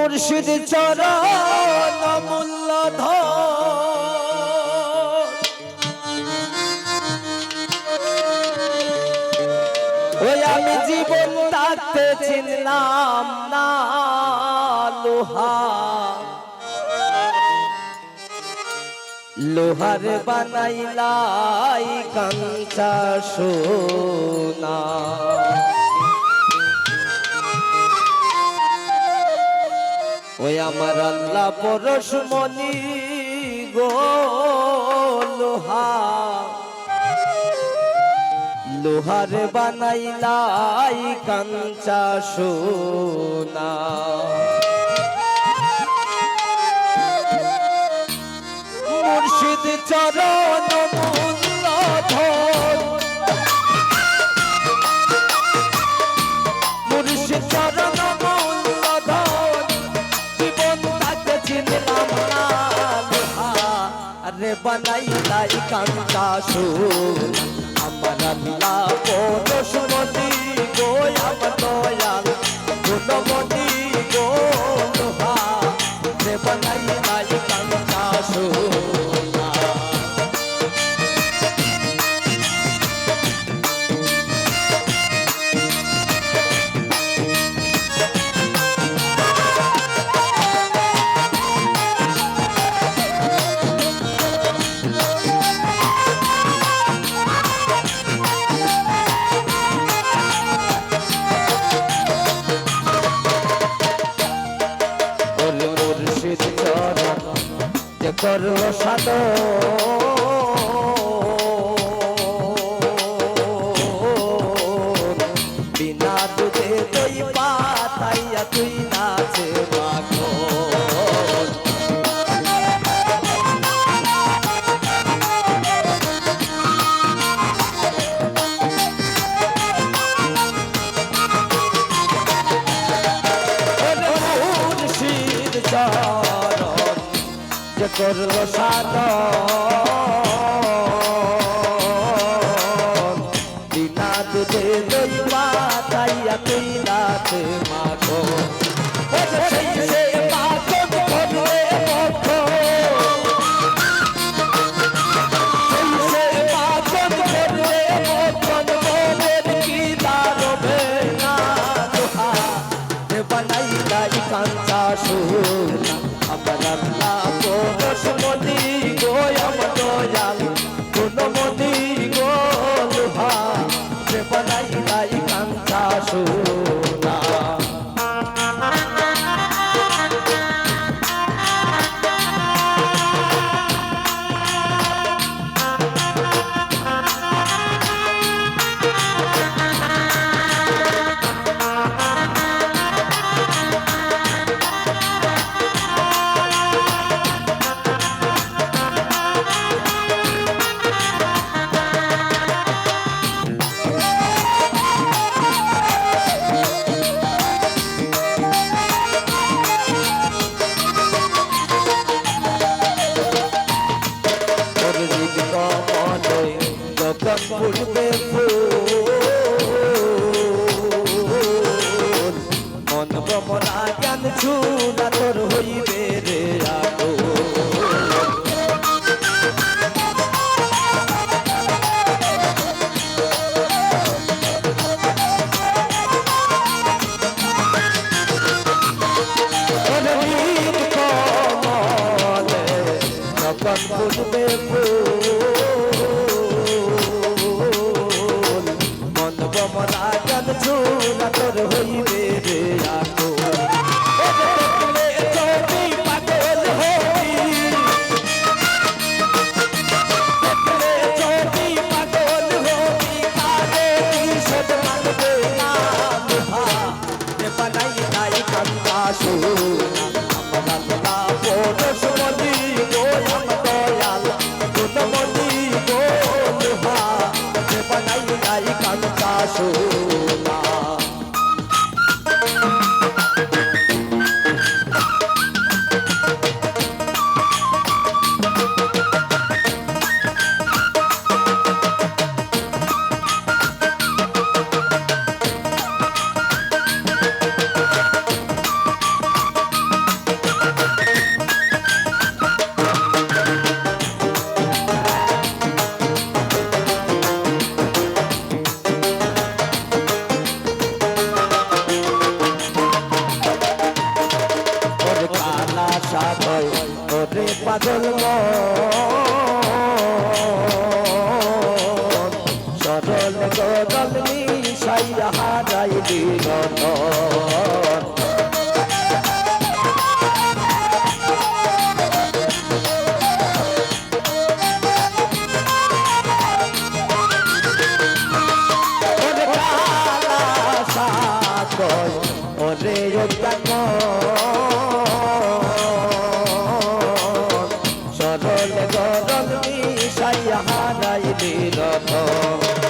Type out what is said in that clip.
মুর্শিদ চরণ মূল্যধর ওই আমি জীবন থাকতে চিনলাম না লোহা লোহার বানাইলাই কাঞ্চা সোনা ওই আমার আল্লাহ পরশমণি গো লোহা লোহার বানাইলাই কাঞ্চা সোনা মুর্শিদ চরণ মূল্যধর মুর্শিদ চরণ মূল্যধর জীবন তাকে চিনলাম না লোহা আরে বানাইলাই কাঞ্চা সোনা আমার আল্লাহ পরশমণি গো আমার দয়াল গুণমণি গো লোহা রে বানাইলাই কাঞ্চা সোনা করল সাধন বিনা দুধে দই পাতাইয়া তুই নাচে মাখন মুর্শিদ চরণ যে করল সাধন বিনা দুধে দই পাতাইয়া তুই নাচে মাখন সেই মাখন করলে মখন সেই মাখন করলে মখন মনের কি দাঁড়বে না লোহা বানাইলাই কাঞ্চা সোনা আমার আল্লাহ পরশমণি গো আমার দয়াল গুণমণি গো লোহা রে বানাইলাই কাঞ্চা সোনা ফুটবে মন ভ্রমরা জ্ঞান ছুনা তোর হইবে রে আগো ফুটবে মরা গান ছুনা তোর হইবে রে আগো দেখলে যদি পাগল হই দেখলে যদি পাগল হই কারে কিসব মানবে না লোহা রে বানাইলাই কাঞ্চা সোনা আমার আল্লাহ পরশমণি গো আমার দয়াল গুণমণি গো লোহা রে বানাইলাই কাঞ্চা সোনা পাগল মন সরল গরল মিশাইয়া হারাইলি রতন